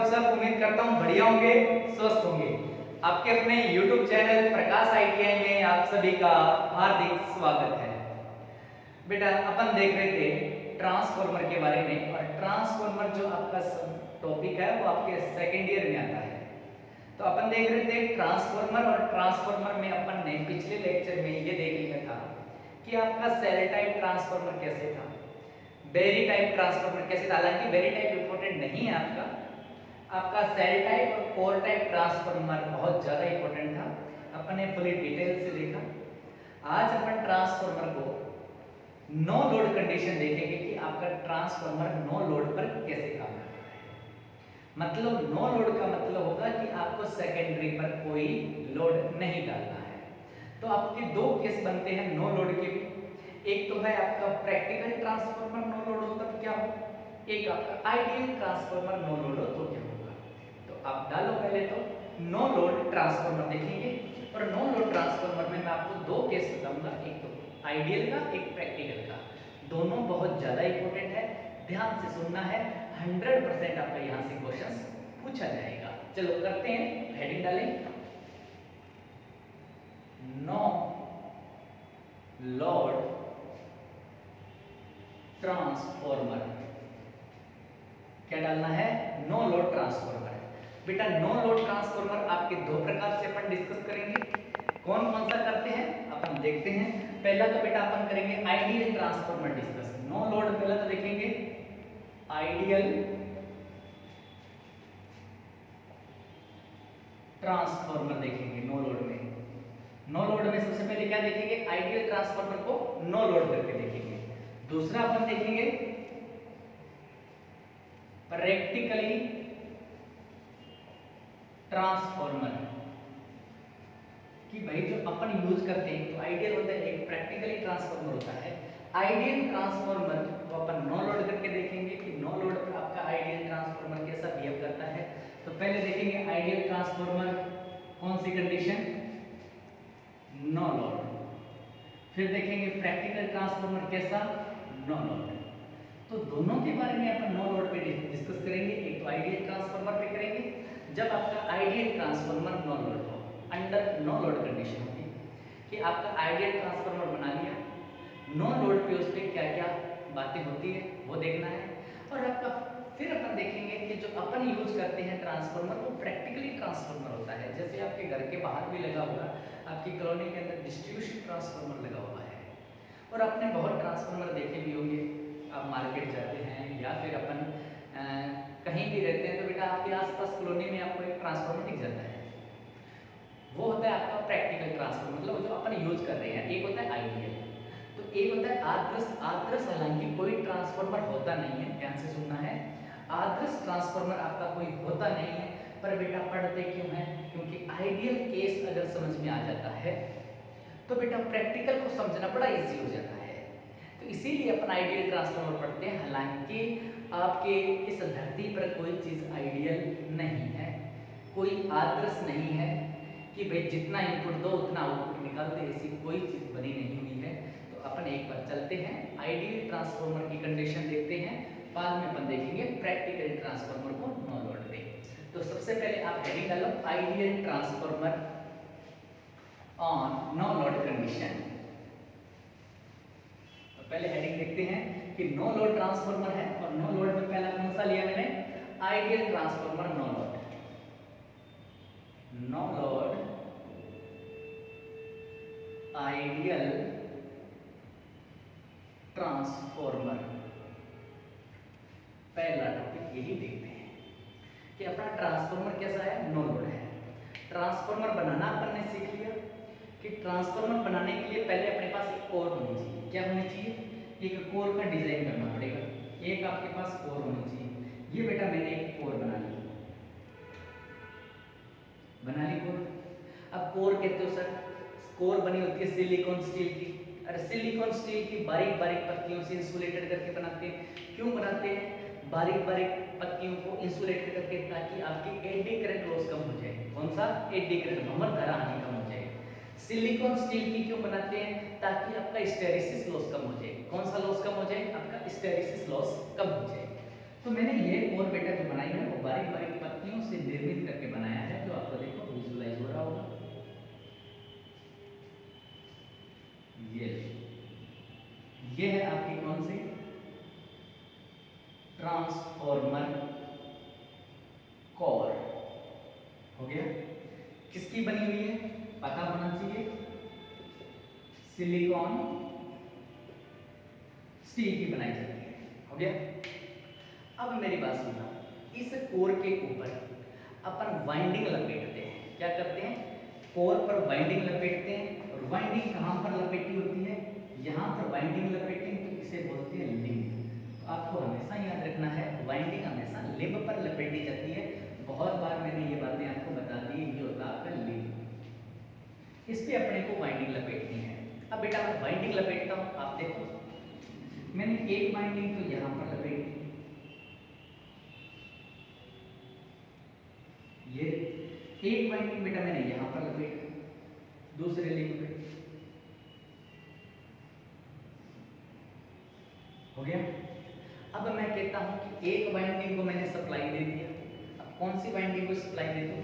आप सब? उम्मीद करता हूँ बढ़िया होंगे, स्वस्थ होंगे। आपके अपने YouTube चैनल प्रकाश ITI में आप सभी का हार्दिक स्वागत है। बेटा अपन देख रहे थे ट्रांसफॉर्मर के बारे में, और ट्रांसफॉर्मर जो आपका टॉपिक है वो आपके सेकेंड ईयर में आता है। तो अपन देख रहे थे ट्रांसफॉर्मर, और ट्रांसफॉर्मर में अपन ने पिछले लेक्चर में ये देख लिया था कि आपका सेल टाइप ट्रांसफॉर्मर कैसे था, बेरी टाइप ट्रांसफॉर्मर कैसे था। हालांकि बेरी टाइप इंपॉर्टेंट नहीं है, आपका सेल टाइप और कोर टाइप ट्रांसफॉर्मर बहुत ज़्यादा इंपॉर्टेंट था। अपन ने फुली डिटेल से देखा। आज अपन ट्रांसफॉर्मर को नो लोड कंडीशन देखेंगे कि आपका ट्रांसफॉर्मर नो लोड पर कैसे काम करता है। मतलब नो लोड का मतलब होगा कि आपको सेकेंडरी पर कोई लोड नहीं डालना है। तो आपके दो केस बनते हैं नो लोड के भी। एक तो है आपका प्रैक्टिकल ट्रांसफॉर्मर नो लोड हो तब क्या हो, एक आपका आइडियल ट्रांसफॉर्मर नो लोड हो तो क्या होगा। तो आप डालो पहले तो नो लोड ट्रांसफॉर्मर देखेंगे, और नो लोड ट्रांसफॉर्मर में मैं आपको दो केस बताऊंगा, एक तो आइडियल का, एक प्रैक्टिकल का। दोनों बहुत ज़्यादा इंपॉर्टेंट है, ध्यान से सुनना है। 100% आपका यहाँ से क्वेश्चन पूछा जाएगा। चलो करते हैं, हेडिंग डालें नो लोड ट्रांसफॉर्मर। क्या डालना है? No load transformer. बेटा नो लोड ट्रांसफॉर्मर आपके दो प्रकार से अपन डिस्कस करेंगे। कौन कौन सा करते हैं अपन देखते हैं। पहला तो बेटा अपन करेंगे ideal transformer discuss. No load पहला तो देखेंगे आइडियल ट्रांसफॉर्मर देखेंगे नो लोड में। नो लोड में सबसे पहले क्या देखेंगे? आइडियल ट्रांसफॉर्मर को नो लोड करके देखेंगे। दूसरा अपन देखेंगे प्रैक्टिकली ट्रांसफॉर्मर, कि भाई जो अपन यूज करते हैं तो आइडियल होता है, एक प्रैक्टिकली ट्रांसफॉर्मर होता है। आइडियल ट्रांसफॉर्मर को अपन नो लोड करके देखेंगे कि नो लोड पर आपका आइडियल ट्रांसफॉर्मर कैसा बिहेव करता है। तो पहले देखेंगे आइडियल ट्रांसफॉर्मर कौन सी कंडीशन, नो लोड। फिर देखेंगे प्रैक्टिकल ट्रांसफॉर्मर कैसा, नो लोड। तो दोनों के बारे में अपन नो लोड पे डिस्कस करेंगे। एक तो आइडियल ट्रांसफॉर्मर पे करेंगे, जब आपका आइडियल ट्रांसफॉर्मर नो लोड हो, अंडर नो लोड कंडीशन होगी कि आपका आइडियल ट्रांसफॉर्मर बना लिया, नो लोड पे उस पर क्या क्या बातें होती है वो देखना है। और आपका फिर अपन देखेंगे कि जो अपन यूज करते हैं ट्रांसफॉर्मर वो प्रैक्टिकली ट्रांसफॉर्मर होता है। जैसे आपके घर के बाहर भी लगा होगा, आपकी कॉलोनी के अंदर डिस्ट्रीब्यूशन ट्रांसफॉर्मर लगा हुआ है, और आपने बहुत ट्रांसफॉर्मर देखे भी होंगे। आप मार्केट जाते हैं या फिर अपन कहीं भी रहते हैं तो बेटा आपके आसपास कॉलोनी में आपको एक ट्रांसफॉर्मर दिख जाता है। वो होता है आपका प्रैक्टिकल ट्रांसफॉर्मर, मतलब जो अपन यूज कर रहे हैं। एक होता है आइडियल, तो एक होता है आदर्श। आदर्श हालांकि कोई ट्रांसफॉर्मर होता नहीं है, ध्यान से सुनना है। आदर्श ट्रांसफॉर्मर आपका कोई होता नहीं है, पर बेटा पढ़ते क्यों है? क्योंकि आइडियल केस अगर समझ में आ जाता है तो बेटा प्रैक्टिकल को समझना बड़ा इजी हो जाता है। तो इसीलिए अपन आइडियल ट्रांसफॉर्मर पढ़ते हैं। हालांकि आपके इस धरती पर कोई चीज़ आइडियल नहीं है, कोई आदर्श नहीं है कि भाई जितना इनपुट दो उतना आउटपुट निकाल दे, ऐसी कोई चीज़ बनी नहीं हुई है। तो अपन एक बार चलते हैं आइडियल ट्रांसफॉर्मर की कंडीशन देखते हैं, बाद में अपन देखेंगे प्रैक्टिकल ट्रांसफॉर्मर को नो लोड पे। तो सबसे पहले आप हेडिंग डालो ideal transformer on no load condition. तो पहले हेडिंग देखते हैं कि नो लोड ट्रांसफॉर्मर है, और नो लोड में पहला कौन सा लिया मैंने? Ideal transformer no load. No load ideal transformer, पहला टॉपिक यही देखते हैं कि अपना ट्रांसफॉर्मर कैसा है, नो लोड है। ट्रांसफॉर्मर बनाना अपन ने सीख लिया कि ट्रांसफॉर्मर बनाने के लिए पहले अपने पास एक कोर होनी चाहिए। क्या होनी चाहिए? एक कोर का डिजाइन करना पड़ेगा, एक आपके पास कोर होनी चाहिए। ये बेटा मैंने एक कोर बना ली कोर। अब कोर कहते हो सर, कोर बनी होती है सिलिकॉन स्टील की। अरे सिलिकॉन स्टील की बारीक बारीक पत्तियों से इंसुलेटेड करके बनाते हैं। क्यों बनाते हैं बारीक बारीक पत्तियों को इंसुलेटेड करके? ताकि आपकी एडी करंट लॉस कम हो जाए। कौन सा? एडी करंट, भंवर धारा हानि कम हो जाए। सिलिकॉन स्टील की क्यों बनाते हैं? ताकि आपका हिस्टैरिसीस लॉस कम हो जाए। कौन सा लॉस कम हो जाए? आपका हिस्टैरिसीस लॉस कम हो जाए। तो मैंने ये कोर बेटा जो बनाई है वो बारीक बारीक किसकी बनी हुई है पता होना चाहिए, सिलिकॉन स्टील की बनाई जाती है। हो गया। अब मेरी बात सुनना, इस कोर के ऊपर अपन वाइंडिंग लपेटते हैं। क्या करते हैं, कोर पर वाइंडिंग लपेटते हैं। और वाइंडिंग कहाँ पर लपेटी होती है, यहाँ पर वाइंडिंग लपेटेंगे तो इसे बोलते हैं लिंब। तो आपको हमेशा याद रखना है वाइंडिंग हमेशा लिंब पर लपेटी जाती है। बहुत बार मैंने ये बातें आपको बता दी, ये होता है आपका लिंब। इस पे अपने को वाइंडिंग लपेटनी है। अब बेटा मैं वाइंडिंग लपेटता हूँ, आप देखो मैंने एक वाइंडिंग तो यहाँ पर लपेटी, ये एक वाइंडिंग बेटा मैंने यहाँ पर लपेटी दूसरे लिंक पे। हो गया। अब मैं कहता हूं कि एक वाइंडिंग को मैंने सप्लाई दे दिया। अब कौन सी वाइंडिंग को सप्लाई दे दूं,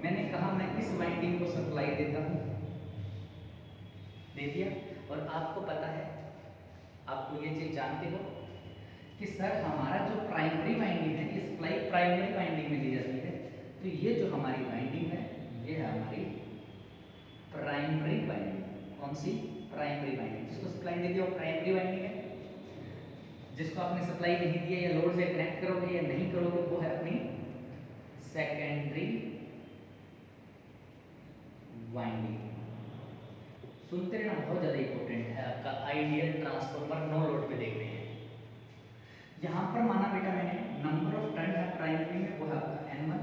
मैंने कहा मैं इस वाइंडिंग को सप्लाई देता हूं, दे दिया। और आपको पता है, आपको ये चीज जानते हो कि सर हमारा जो प्राइमरी वाइंडिंग है ये सप्लाई प्राइमरी वाइंडिंग में दी जाती है। तो ये जो हमारी वाइंडिंग है ये है हमारी प्राइमरी वाइंडिंग। कौन सी, प्राइमरी वाइंडिंग। जिसको सप्लाई दे दिया वो प्राइमरी वाइंडिंग है। जिसको आपने सप्लाई नहीं दिया या लोड से कनेक्ट करोगे या नहीं करोगे वो है अपनी सेकेंडरी वाइंडिंग। सुनते रहना, बहुत ज्यादा इंपॉर्टेंट है आपका आइडियल ट्रांसफार्मर नो लोड पे देख रहे हैं। यहाँ पर माना बेटा मैंने नंबर ऑफ टर्न है प्राइमरी में वो है आपका N1,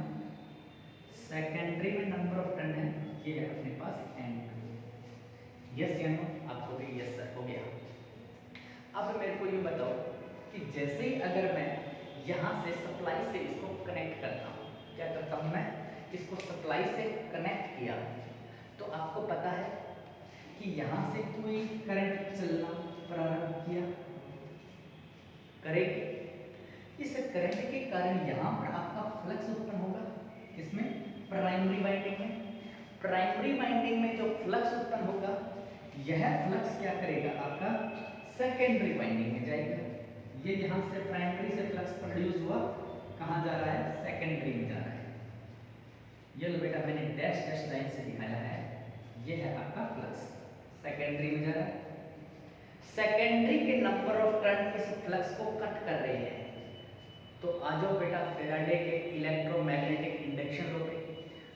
सेकेंडरी में नंबर ऑफ टर्न है ये है अपने पास N2। यस या नो, आपको भी यस सर हो गया। अब मेरे को ये बताओ कि जैसे ही अगर मैं यहाँ से सप्लाई से इसको कनेक्ट करता हूँ, क्या करता हूँ मैं इसको सप्लाई से कनेक्ट किया, तो आपको पता है कि यहाँ से कोई करंट चलना प्रारंभ किया करेगी। इस करंट के कारण यहाँ पर आपका फ्लक्स उत्पन्न होगा। इसमें प्राइमरी वाइंडिंग में, प्राइमरी वाइंडिंग में जो फ्लक्स उत्पन्न होगा यह फ्लक्स क्या करेगा आपका सेकेंडरी वाइंडिंग में जाएगा। ये यहाँ से प्राइमरी से फ्लक्स प्रोड्यूस हुआ, कहाँ जा रहा है, सेकेंडरी में जा रहा है। ये लो बेटा मैंने डैश डैश लाइन से दिखाया है, ये है आपका फ्लक्स सेकेंडरी में जा रहा है। सेकेंडरी के नंबर ऑफ टर्न इस फ्लक्स को कट कर रहे हैं। तो आ जाओ बेटा फैराडे के इलेक्ट्रोमैग्नेटिक इंडक्शन लॉ पे।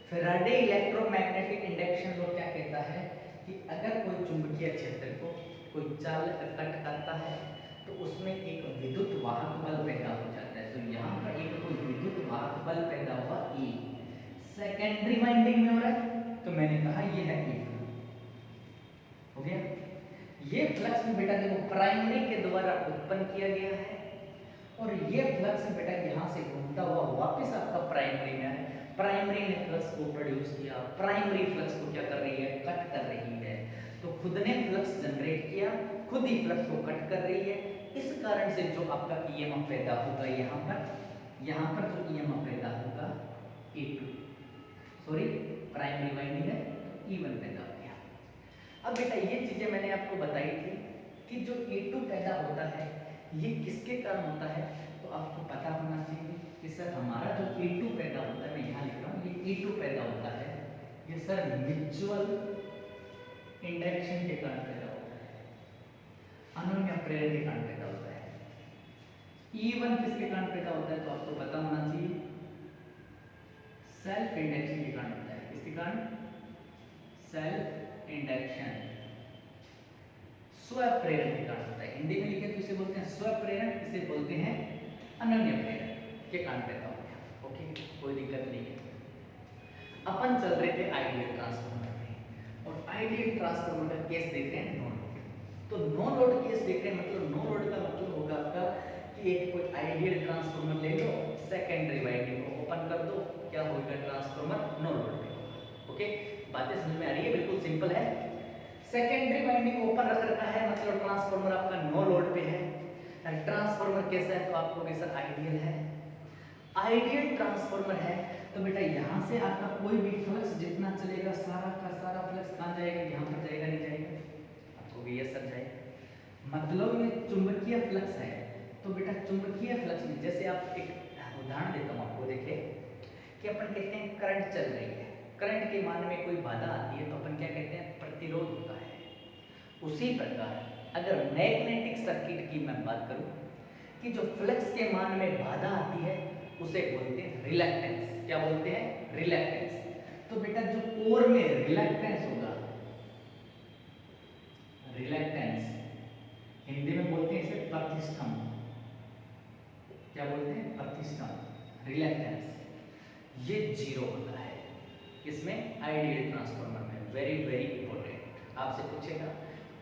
फैराडे इलेक्ट्रोमैग्नेटिक इंडक्शन लॉ क्या कहता है कि अगर कोई चुंबकीय क्षेत्र को कोई चालक कट करता है तो उसमें एक विद्युत वाहक बल पैदा हो जाता है। तो यहाँ पर एक कोई विद्युत वाहक बल पैदा हुआ E, सेकेंडरी वाइंडिंग में हो रहा है, तो मैंने कहा ये है E2। हो गया। ये फ्लक्स में बेटा देखो प्राइमरी के द्वारा उत्पन्न किया गया है और ये फ्लक्स बेटा यहाँ से घूमता हुआ वापस आपका प्राइमरी में है। प्राइमरी ने फ्लक्स को प्रोड्यूस किया, प्राइमरी फ्लक्स को क्या कर रही है, कट कर रही है। तो खुद ने फ्लक्स जनरेट किया, खुद ही फ्लक्स को कट कर रही है। इस कारण से जो आपका ईएमएफ पैदा होगा यहाँ पर जो ईएमएफ पैदा होगा E2, सॉरी प्राइमरी वाइंडिंग है E1 पैदा हो गया। अब बेटा ये चीजें मैंने आपको बताई थी कि जो E2 पैदा होता है ये किसके कारण होता है, तो आपको पता होना चाहिए कि सर हमारा जो E2 पैदा होता है, मैं यहाँ लिख रहा हूँ ये E2 पैदा होता है, ये सर म्यूचुअल इंडक्शन के कारण पैदा होता है, अनन्य प्रेरण के कारण पैदा होता है। E1 किसके कारण पैदा होता है, तो आपको पता होना चाहिए सेल्फ इंडक्शन के कारण होता है। किसके कारण, सेल्फ इंडक्शन, स्व प्रेरण के कारण होता है। हिंदी में लिखे तो इसे बोलते हैं स्व प्रेरण, इसे बोलते हैं अनन्य प्रेरण के कारण पैदा होता है। ओके, कोई दिक्कत नहीं है। अपन चल रहे थे आइडियल ट्रांसफार्मर में और आइडियल ट्रांसफार्मर का केस देख रहे हैं नो लोड। तो नो लोड केस देख रहे हैं, मतलब नो लोड का मतलब होगा आपका कि एक कोई आइडियल ट्रांसफार्मर ले लो, सेकेंडरी वाइंडिंग को ओपन कर दो, क्या होगा ट्रांसफार्मर नो लोड पे होगा। ओके, बातें समझ में आ रही है, बिल्कुल सिंपल है। सेकेंडरी वाइंडिंग ओपन रख रखा है मतलब ट्रांसफार्मर आपका नो लोड पे है। ट्रांसफार्मर कैसा है, तो आपको कैसा आइडियल है। आइडियल ट्रांसफार्मर है तो बेटा यहाँ से आपका कोई भी फ्लक्स जितना चलेगा सारा का सारा फ्लक्स कहाँ जाएगा, यहाँ पर जाएगा, नहीं जाएगा, आपको भी ये सब जाएगा। मतलब ये चुंबकीय फ्लक्स है। तो बेटा चुंबकीय फ्लक्स में जैसे आप एक उदाहरण देता हूँ आपको, देखिए कि अपन कहते हैं करंट चल रही है, करंट के मान में कोई बाधा आती है तो अपन क्या कहते हैं, प्रतिरोध होता है। उसी प्रकार अगर मैग्नेटिक सर्किट की मैं बात करूं कि जो फ्लक्स के मान में बाधा आती है उसे बोलते हैं रिलक्टेंस। क्या बोलते हैं, रिलक्टेंस। तो बेटा जो कोर में रिलक्टेंस होगा, रिलक्टेंस हिंदी में बोलते हैं इसे प्रतिष्ठम। क्या बोलते हैं, प्रतिष्ठम, रिलक्टेंस। ये जीरो होता है इसमें आइडियल ट्रांसफार्मर में। वेरी वेरी इंपॉर्टेंट, आपसे पूछेगा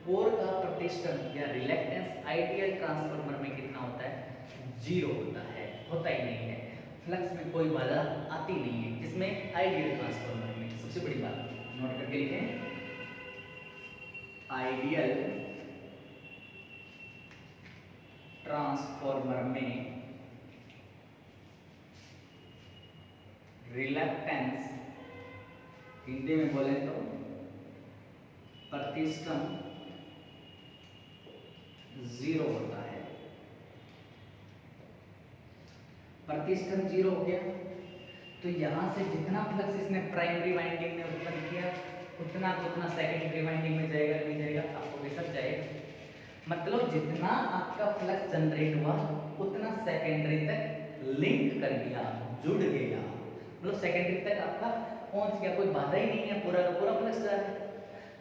कोर का प्रतिष्ठम या रिलक्टेंस आइडियल ट्रांसफार्मर में कितना होता है, जीरो होता है, होता ही नहीं है। फ्लक्स में कोई बाधा आती नहीं है जिसमें आइडियल ट्रांसफार्मर में। सबसे बड़ी बात नोट करके लिखें, आइडियल ट्रांसफार्मर में रिलक्टेंस हिंदी में बोले तो प्रतिष्ठम जीरो होता है। प्रतिष्ठम जीरो हो गया तो यहां से जितना फ्लक्स इसने प्राइमरी वाइंडिंग में उत्पन्न किया उतना सेकेंडरी वाइंडिंग में जाएगा, नहीं जाएगा, आपको ये सब जाएगा। मतलब जितना आपका फ्लक्स जनरेट हुआ उतना सेकेंडरी तक लिंक कर गया, जुड़ गया। मतलब सेकेंडरी तक आपका पहुंच गया, कोई बाधा ही नहीं है, पूरा का पूरा फ्लक्स जा रहा है।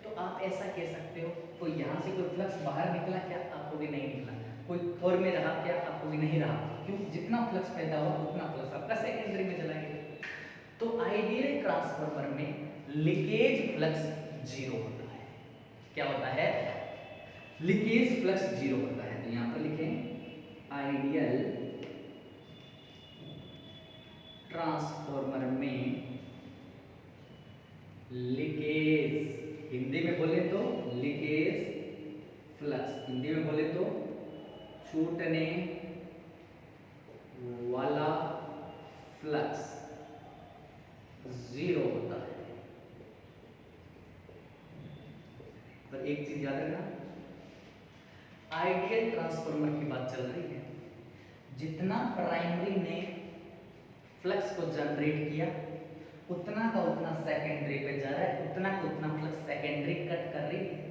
तो आप ऐसा कह सकते हो कोई यहाँ से कोई फ्लक्स बाहर निकला क्या, आपको भी नहीं निकला। कोई कोर में रहा क्या, आपको भी नहीं रहा। क्यों, जितना फ्लक्स पैदा हुआ उतना फ्लक्स आपका सेकेंडरी में चला गया। तो आइडियल ट्रांसफार्मर में लीकेज फ्लक्स जीरो होता है। क्या होता है, लीकेज फ्लक्स जीरो होता है। तो यहां पर लिखें आइडियल ट्रांसफार्मर में लीकेज, हिंदी में बोले तो लीकेज फ्लक्स, हिंदी में बोले तो छूटने वाला फ्लक्स जीरो होता है। पर एक चीज याद रखना, आइडियल ट्रांसफार्मर की बात चल रही है, जितना प्राइमरी ने फ्लक्स को जनरेट किया उतना का उतना सेकेंडरी पे जा रहा है, उतना का उतना फ्लक्स सेकेंडरी कट कर रही है।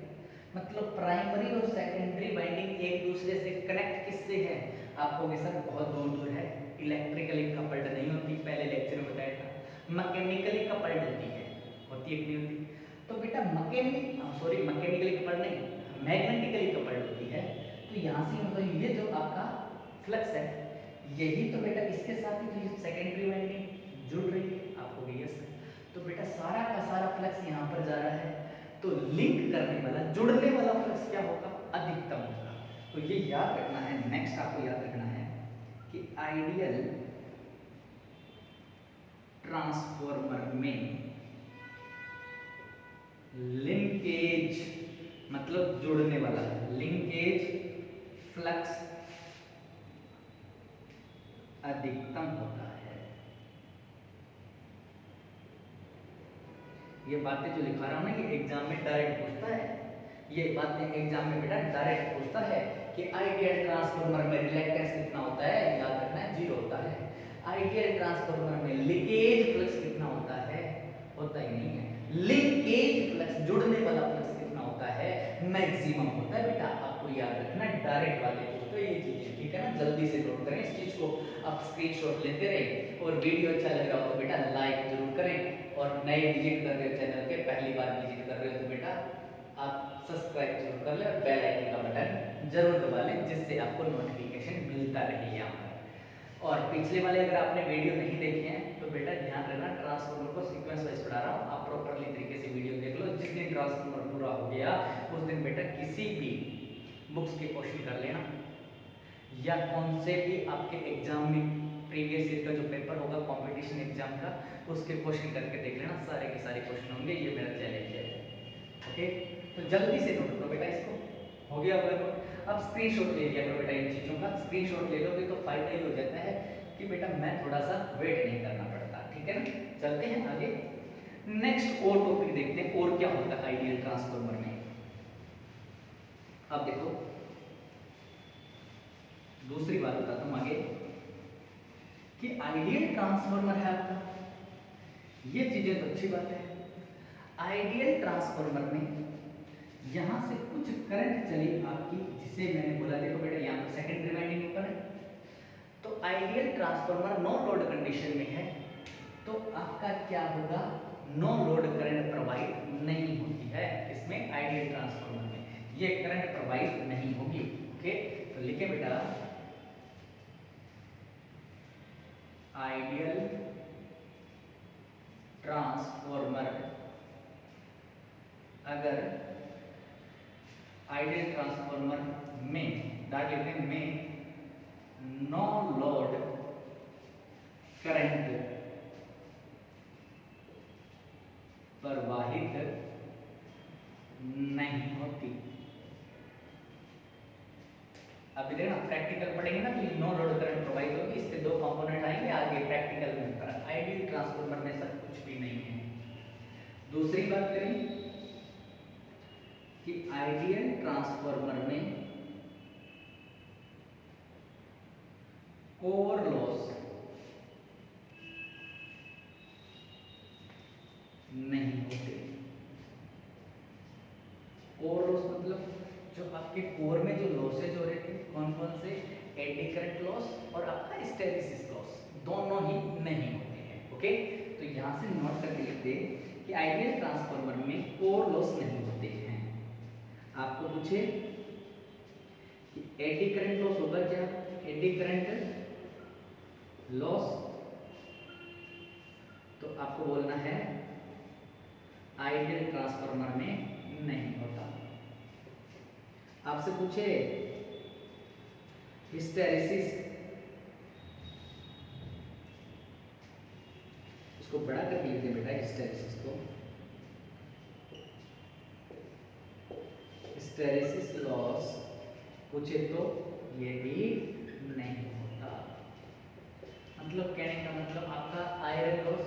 मतलब प्राइमरी और सेकेंडरी वाइंडिंग एक दूसरे से कनेक्ट किससे है, आपको ये सब बहुत दूर दूर है, इलेक्ट्रिकली कपल्ड नहीं होती। पहले लेक्चर में बताया था मैकेनिकली कपल्ड होती है, होती है कि नहीं होती। तो बेटा मैकेनिकली कपल्ड नहीं, मैग्नेटिकली कपल्ड होती है। तो यहाँ से मतलब ये जो आपका फ्लक्स है यही तो बेटा इसके साथ ही तो ये सेकेंडरी वाइंडिंग जुड़ रही है, आपको भी यस। तो बेटा सारा का सारा फ्लक्स यहाँ पर जा रहा है, तो लिंक करने वाला, जुड़ने वाला फ्लक्स क्या होगा, अधिकतम होगा। तो ये याद रखना है। नेक्स्ट आपको याद रखना है कि आइडियल ट्रांसफार्मर में लिंकेज मतलब जुड़ने वाला, लिंकेज फ्लक्स अधिकतम होता है। ये बातें जो लिखा रहा हूं ना, ये एग्जाम में डायरेक्ट पूछता है। ये बातें एग्जाम में बेटा डायरेक्ट पूछता है कि आइडियल ट्रांसफार्मर में रिलक्टेंस कितना होता है, याद रखना है जीरो होता है। आइडियल ट्रांसफार्मर में लीकेज फ्लक्स कितना होता है, होता ही नहीं है। लिंकेज फ्लक्स, जुड़ने वाला फ्लक्स कितना होता है, मैक्सिमम होता है। बेटा आपको याद रखना, डायरेक्ट वाले पूछते हैं ये चीजें, ठीक है ना। जल्दी से नोट करें इस चीज को, आप स्क्रीनशॉट लेते रहें। और वीडियो अच्छा लग रहा हो तो बेटा लाइक जरूर करें, और नए विजिट कर रहे हो चैनल के, पहली बार विजिट कर रहे हो तो बेटा आप सब्सक्राइब जरूर कर ले और बेल आइकन का बटन जरूर दबा लें, जिससे आपको नोटिफिकेशन मिलता रहे यहाँ पर। और पिछले वाले अगर आपने वीडियो नहीं देखे हैं तो बेटा ध्यान रखना, ट्रांसफार्मर को सीक्वेंस वाइज पढ़ा रहा हूँ, आप प्रॉपरली तरीके से वीडियो देख लो। जिस दिन ट्रांसफार्मर पूरा हो गया उस दिन बेटा किसी भी बुक्स के क्वेश्चन कर लेना, या कौन से भी आपके एग्जाम में प्रीवियस ईयर का जो पेपर होगा कंपटीशन एग्जाम का, उसके क्वेश्चन करके देख लेना, सारे के सारे क्वेश्चन होंगे। ये मेरा चैलेंज है, ओके। तो जल्दी से नोट करो बेटा इसको, हो गया अगर अब स्क्रीनशॉट ले लिया करो बेटा इन चीज़ों का। स्क्रीनशॉट ले लोगे तो फायदा ये हो जाता है कि बेटा मैं थोड़ा सा वेट नहीं करना पड़ता, ठीक है ना। चलते हैं आगे, नेक्स्ट और टॉपिक देखते हैं, और क्या होता है आइडियल ट्रांसफार्मर में। अब देखो दूसरी बात बताता हूं आगे कि आइडियल ट्रांसफार्मर है आपका, ये चीजें तो अच्छी बात है। आइडियल ट्रांसफार्मर में यहाँ से कुछ करंट चली आपकी, जिसे मैंने बोला, देखो बेटा यहाँ पर सेकेंडरी वाइंडिंग ऊपर है, तो ideal transformer no load condition में है, तो आपका क्या होगा, नो लोड करंट प्रवाहित नहीं होती है। इसमें आइडियल ट्रांसफार्मर में ये करंट प्रवाहित नहीं होगी। ओके, तो लिखे बेटा आइडियल ट्रांसफार्मर, अगर आइडियल ट्रांसफार्मर में डाल लेते हैं में नो लोड करंट प्रवाहित नहीं होती। अभी देखना प्रैक्टिकल पढ़ेंगे ना, तो नो लोड करंट प्रवाहित होगी, इसके दो कंपोनेंट आएंगे आगे प्रैक्टिकल में। पर आइडियल ट्रांसफार्मर में सब कुछ भी नहीं है। दूसरी बात करें कि आइडियल ट्रांसफार्मर में कोर लॉस नहीं होते। कोर लॉस मतलब जो आपके कोर में जो लॉसेज हो रहे थे, कौन कौन से, एडी करंट लॉस और आपका हिस्टैरिसीस लॉस, दोनों ही नहीं होते हैं। ओके, तो यहाँ से नोट करके लिखते कि आइडियल ट्रांसफार्मर में कोर लॉस नहीं होते हैं। आपको पूछे कि एडी करंट लॉस होगा क्या, एडी करंट लॉस, तो आपको बोलना है आइडियल ट्रांसफार्मर में नहीं होता। आपसे पूछे हिस्टैरिसीस, इसको बड़ा करके लिखते हैं बेटा हिस्टैरिसीस को, हिस्टैरिसीस लॉस पूछे तो ये भी नहीं होता। मतलब कहने का मतलब आपका आयरन लॉस,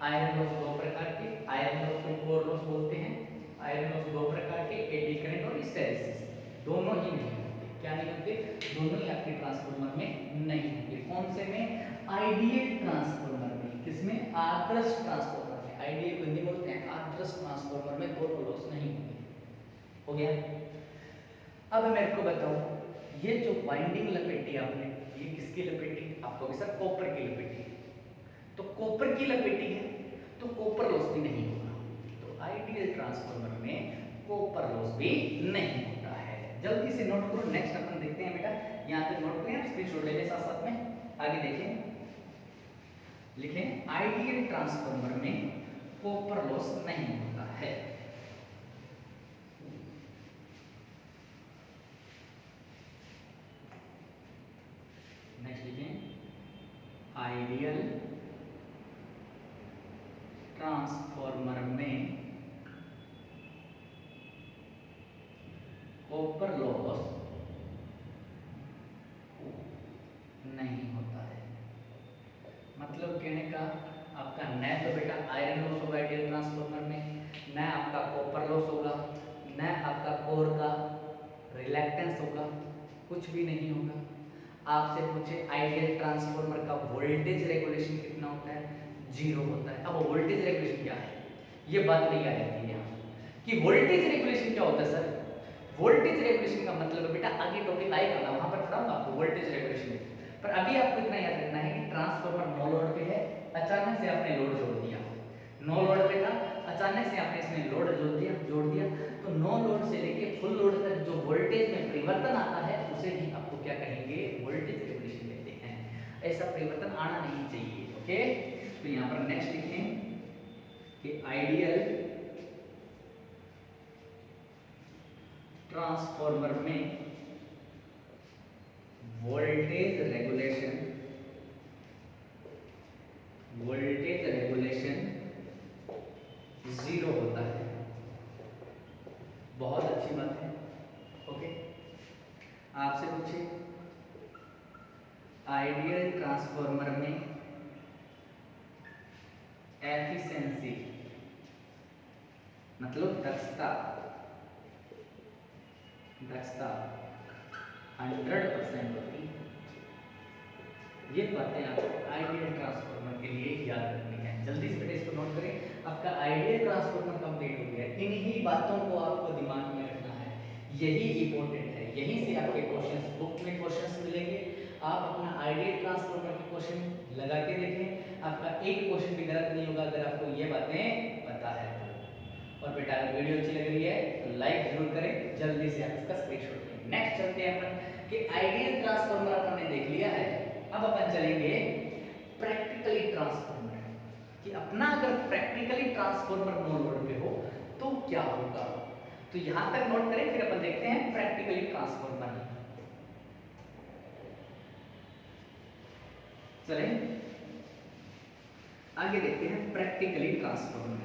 आयरन लॉस दो प्रकार के, आयरन लॉस को कोर लॉस बोलते हैं। आयरन लॉस दो प्रकार के, एडी करंट और हिस्टैरिसीस, दोनों ही नहीं होते। क्या नहीं होते, दोनों ही आपके ट्रांसफार्मर में नहीं होते। कौन से में, आइडियल ट्रांसफार्मर में, किसमें, आदर्श ट्रांसफार्मर में। आइडियल को हिंदी बोलते हैं आदर्श ट्रांसफार्मर में दोनों लॉस नहीं होते। हो गया। अब मेरे को बताओ, ये जो वाइंडिंग लपेटी आपने, ये किसकी लपेटी, आपको भी सर कॉपर की लपेटी, तो कॉपर की लपेटी है तो कॉपर लॉस भी नहीं होगा। तो आइडियल ट्रांसफार्मर में कॉपर लॉस भी नहीं होता है। जल्दी से नोट करो, नेक्स्ट अपन देखते हैं बेटा, यहाँ तक नोट करें, स्क्रीनशॉट ले लें साथ साथ में, आगे देखें, लिखें आइडियल ट्रांसफार्मर में कॉपर लॉस नहीं होता है। नेक्स्ट लिखें आइडियल ट्रांसफार्मर में कॉपर लॉस नहीं होता है। मतलब कहने का आपका न तो बेटा आयरन लॉस होगा आइडियल ट्रांसफार्मर में, न आपका कॉपर लॉस होगा, न आपका कोर का रिलैक्टेंस होगा, कुछ भी नहीं होगा। आपसे पूछे आइडियल ट्रांसफार्मर का वोल्टेज रेगुलेशन कितना होता है, 0 होता है। अब वोल्टेज रेगुलेशन क्या है, ये बात नहीं आ जाती है यहाँ कि वोल्टेज रेगुलेशन क्या होता है सर। वोल्टेज रेगुलेशन का मतलब है बेटा, आगे टॉपिक आएगा ना, वहां पर पढ़ाऊंगा आपको वोल्टेज रेगुलेशन। पर अभी आपको इतना याद रखना है कि ट्रांसफार्मर नो लोड पे है, अचानक से आपने लोड जोड़ दिया, नो लोड पे था, अचानक से आपने इसमें लोड जोड़ दिया, तो नो लोड से लेके फुल लोड तक जो वोल्टेज में परिवर्तन आता है उसे ही आपको क्या कहेंगे, वोल्टेज रेगुलेशन कहते हैं। ऐसा परिवर्तन आना नहीं चाहिए। ओके, तो यहाँ पर नेक्स्ट लिखें कि आइडियल ट्रांसफार्मर में वोल्टेज रेगुलेशन वोल्टेज रेगुलेशन 0 होता है। बहुत अच्छी बात है। ओके, आपसे पूछे आइडियल ट्रांसफार्मर में एफिशिएंसी मतलब दक्षता 100% होती है। ये बातें आपको आइडियल ट्रांसफार्मर के लिए याद रखनी है। जल्दी से बेटे बातों को आपको दिमाग में रखना है, यही इंपॉर्टेंट है। यहीं से आपके क्वेश्चंस, बुक में क्वेश्चंस मिलेंगे। आप अपना आइडियल ट्रांसफॉर्मर के क्वेश्चन लगा के देखें, आपका एक क्वेश्चन भी गलत नहीं होगा अगर आपको ये बातें पता है तो। और बेटा अगर वीडियो अच्छी लग रही है तो लाइक जरूर करें, जल्दी से आप इसका स्क्रीनशॉट लें। नेक्स्ट चलते हैं अपन कि आइडियल ट्रांसफॉर्मर अपन ने देख लिया है, अब अपन चलेंगे प्रैक्टिकली ट्रांसफॉर्मर कि अपना अगर प्रैक्टिकली ट्रांसफॉर्मर नो लोड पे हो तो क्या होगा। तो यहां तक नोट करें, फिर अपन देखते हैं प्रैक्टिकली ट्रांसफॉर्मर। चलें आगे देखते हैं प्रैक्टिकली ट्रांसफॉर्मर।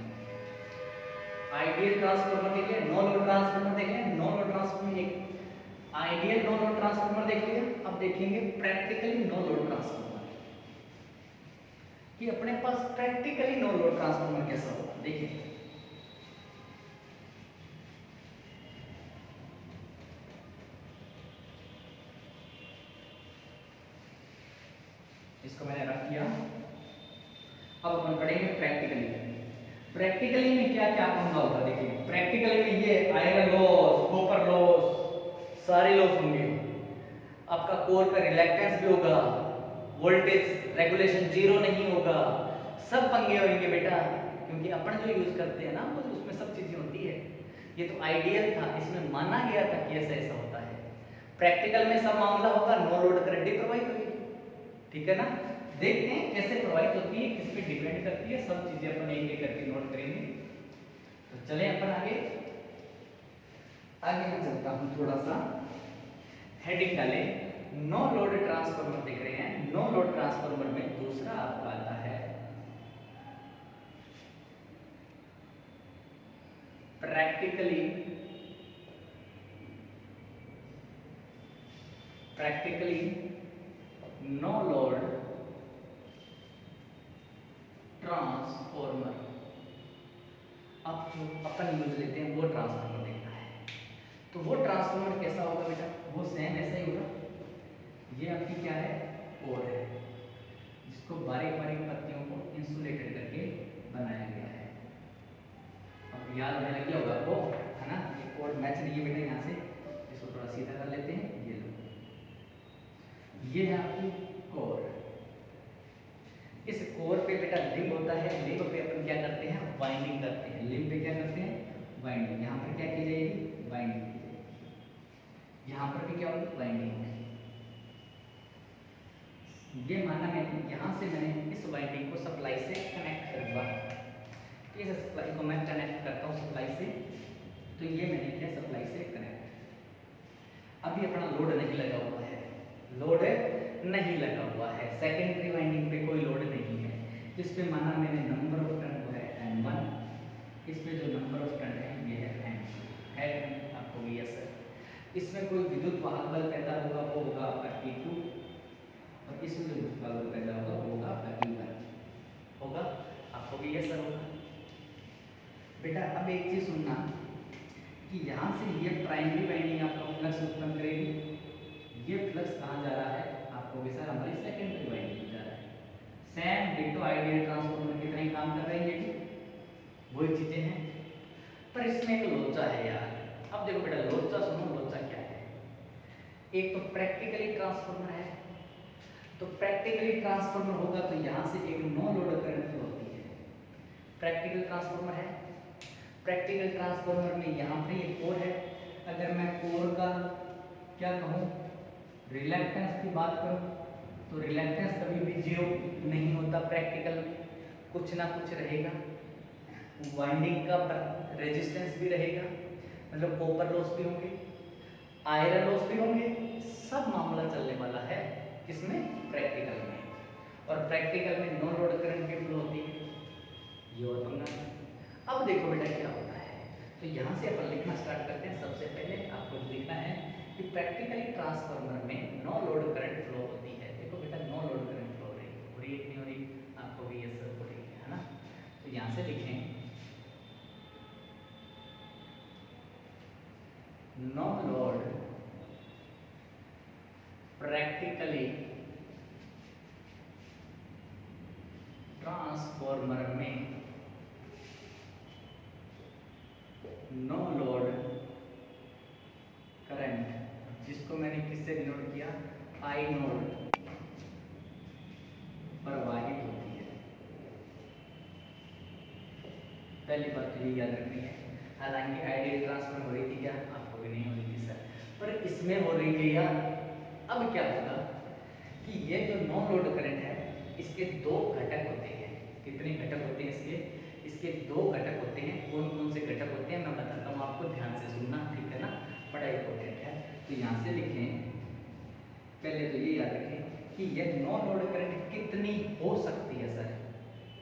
आइडियल ट्रांसफॉर्मर देख लिया, नो लोड ट्रांसफॉर्मर देख लिया, नो लोड ट्रांसफॉर्मर एक आइडियल नो लोड ट्रांसफॉर्मर देख लिया। अब देखेंगे प्रैक्टिकली नो लोड ट्रांसफॉर्मर कि अपने पास प्रैक्टिकली नो लोड ट्रांसफॉर्मर कैसा होगा। देखिए इसको मैंने रख दिया। अब अपन पढ़ेंगे प्रैक्टिकली। प्रैक्टिकली में क्या क्या पंगा होगा। देखिए प्रैक्टिकली में ये आयरन लॉस, कॉपर लॉस, सारे लॉस होंगे। आपका कोर का रिलैक्टेंस भी होगा, वोल्टेज रेगुलेशन जीरो नहीं होगा, सब पंगे होंगे बेटा, क्योंकि अपन जो यूज करते हैं ना वो उसमें सब चीजें होती है। ये तो आइडियल था, इसमें माना गया था कि ऐसा ऐसा होता है। प्रैक्टिकल में सब मामला होगा, नो लोड करंट ही प्रवाहित होगी, ठीक है ना। देखते हैं कैसे प्रवाहित होती है, किस पे डिपेंड करती है, सब चीजें अपन एक एक करके नोट करेंगे। तो चलें अपन आगे आगे मैं चलता हूं, थोड़ा सा हेडिंग डालें। नो लोड ट्रांसफार्मर देख रहे हैं, नो लोड ट्रांसफार्मर में दूसरा आपका आता है प्रैक्टिकली नो लोड ट्रांसफॉर्मर। अब जो अपन यूज लेते हैं वो ट्रांसफॉर्मर देखना है। तो वो ट्रांसफॉर्मर कैसा होगा बेटा, वो सेम ऐसा ही होगा। ये आपकी क्या है, कोर है, जिसको बारीक बारीक पत्तियों को इंसुलेटेड करके बनाया गया है। अब याद होने लग गया होगा आपको, है ना। ये कोर मैच नहीं है बेटा, यहाँ से इसको थोड़ा सीधा कर लेते हैं। ये लो, ये है आपकी कोर। इस कोर पे बेटा लिंब होता है, लिंब पे अपन क्या करते हैं, वाइंडिंग करते हैं। लिंब पे क्या करते हैं, वाइंडिंग। यहाँ पर क्या की जाएगी, वाइंडिंग की जाएगी। यहाँ पर भी क्या होगी, वाइंडिंग। ये माना मैंने, यहाँ से मैंने इस वाइंडिंग को सप्लाई से कनेक्ट करूँगा। इस सप्लाई को मैं कनेक्ट करता हूँ सप्लाई से, तो ये मैंने किया सप्लाई से कनेक्ट। अभी अपना लोड नहीं लगा हुआ है, लोड नहीं लगा हुआ है, सेकेंडरी वाइंडिंग पे कोई लोड नहीं है। इस पे माना मैंने नंबर ऑफ टर्न वो है N1, इस पे जो नंबर ऑफ टर्न है ये है N2, है आपको भी यस। इसमें कोई विद्युत वाहक बल पैदा होगा वो होगा आपका T2, और इसमें जो विद्युत वाहक बल पैदा होगा वो होगा आपका T1 होगा, आपको भी यस होगा बेटा। अब एक चीज सुनना कि यहाँ से ये प्राइमरी वाइंडिंग आपका फ्लक्स उत्पन्न करेगी, ये फ्लक्स कहाँ जा रहा है, आपको भी सर हमारी सेकेंडरी वाइंडिंग में जा रहा है। सेम डिटो आइडियल ट्रांसफार्मर की तरह ही काम कर रहे हैं, ये भी वही चीजें हैं, पर इसमें एक लोचा है यार। अब देखो बेटा लोचा सुनो, लोचा क्या है। एक तो प्रैक्टिकली ट्रांसफार्मर है, तो प्रैक्टिकली ट्रांसफार्मर होगा तो यहाँ से एक नो लोड करंट फ्लो होती है। प्रैक्टिकल ट्रांसफार्मर है, प्रैक्टिकल ट्रांसफार्मर में यहाँ पे ये कोर है। अगर मैं कोर का क्या कहूँ, रिलैक्टेंस की बात करूँ तो रिलैक्टेंस कभी भी जीरो नहीं होता। प्रैक्टिकल में कुछ ना कुछ रहेगा, वाइंडिंग का रेजिस्टेंस भी रहेगा, मतलब कॉपर लॉस भी होंगे, आयरन लॉस भी होंगे, सब मामला चलने वाला है किसमें, प्रैक्टिकल में। और प्रैक्टिकल में नो लोड करंट की फ्लो होती है, ये और पंगा है। अब देखो बेटा क्या होता है, तो यहाँ से अपन लिखना स्टार्ट करते हैं। सबसे पहले आपको लिखना है कि प्रैक्टिकली ट्रांसफार्मर में नो लोड करंट फ्लो होती है। देखो बेटा नो लोड करंट फ्लो हो रही है कि नहीं हो रही, आपको भी ये सब हो रही है ना। तो यहाँ से लिखें नो लोड प्रैक्टिकली ट्रांसफार्मर में नो लोड करंट, जिसको मैंने किससे डिनोट किया, आई नोड, प्रवाहित होती है। पहली बात तो ये याद रखनी है। हालांकि आइडियल ट्रांसफर हो रही थी क्या, आपको भी नहीं हो रही थी सर, पर इसमें हो रही है यार। अब क्या होगा कि ये जो नो लोड करंट है, इसके दो घटक होते हैं। कितने घटक होते हैं इसके? इसके दो घटक होते हैं। कौन कौन से घटक होते हैं मैं बताता हूँ आपको, ध्यान से सुनना, ठीक है ना, बड़ा इंपॉर्टेंट है। तो यहाँ से लिखें, पहले तो ये याद रखें कि ये नो लोड करंट कितनी हो सकती है सर,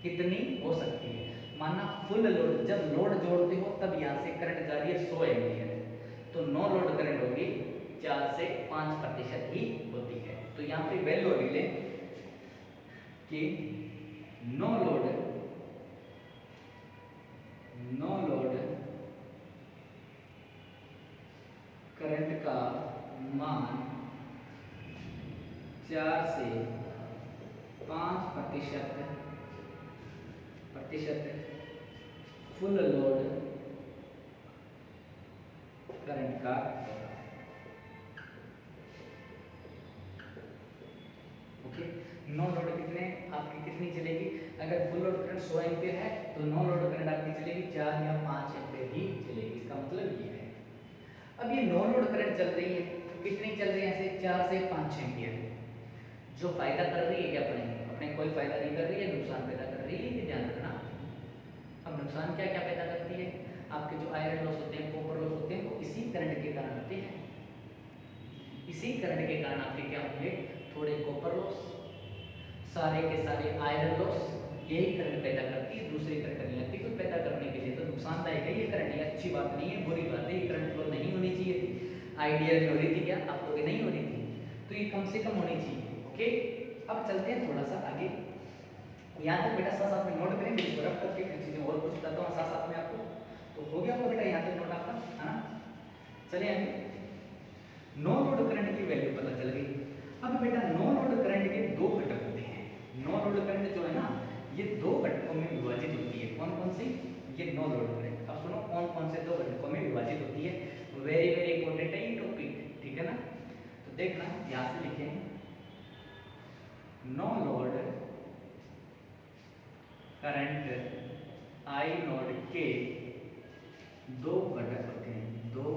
कितनी हो सकती है। माना फुल लोड, जब लोड जोड़ते हो तब यहाँ से करंट जा रही है 100 एम्पीयर, तो नो लोड करंट होगी 4 से 5% ही होती है। तो यहाँ पे वैल्यू अभी ले कि नो लोड करंट का मान 4 से 5% फुल लोड करंट का होगा। ओके, नो लोड कितने आपकी कितनी चलेगी? अगर फुल लोड करंट 100 एम्पीयर है तो नो लोड करंट आपकी चलेगी 4 या 5 एम्पीयर ही चलेगी। इसका मतलब ये है। अब ये नो लोड करंट चल रही है तो कितनी चल रही है? ऐसे 4 से 5 एम्पीयर। जो फायदा कर रही है क्या अपने कोई फायदा नहीं कर रही है, नुकसान पैदा कर रही है, ये ध्यान रखना। अब नुकसान क्या क्या पैदा करती है? आपके जो आयरन लॉस होते हैं, कॉपर लॉस होते हैं, वो इसी करंट के कारण होते हैं। इसी करंट के कारण आपके क्या होंगे? थोड़े कॉपर लॉस, सारे के सारे आयरन लॉस, यही करंट पैदा करती है, दूसरी करंट नहीं आती कोई पैदा करने के लिए। तो नुकसानदायक है ये करंट, ये अच्छी बात नहीं है, बुरी बात है। ये करंट फ्लो नहीं होनी चाहिए थी। आइडियल में हो रही थी क्या? आप लोग नहीं हो रही थी, तो ये कम से कम होनी चाहिए। ओके, अब चलते हैं थोड़ा सा आगे। यहाँ तक बेटा साथ साथ में नोट करें, बीच में रफ करके फिर चीजें और कुछ बताता हूँ साथ साथ में आपको। तो हो गया होगा बेटा यहाँ तक नोट आपका, है ना? चलिए आगे, नो लोड करंट की वैल्यू पता चल गई। अब बेटा नो लोड करंट के दो घटक होते हैं। नो लोड करंट जो है ना, ये दो घटकों में विभाजित होती है। कौन कौन सी? ये नो लोड करंट। अब सुनो कौन कौन से दो घटकों में विभाजित होती है। वेरी वेरी इंपॉर्टेंट है ये टॉपिक, ठीक है ना? तो देखना, यहाँ से लिखें, no load current I nought के दो घटक होते हैं, दो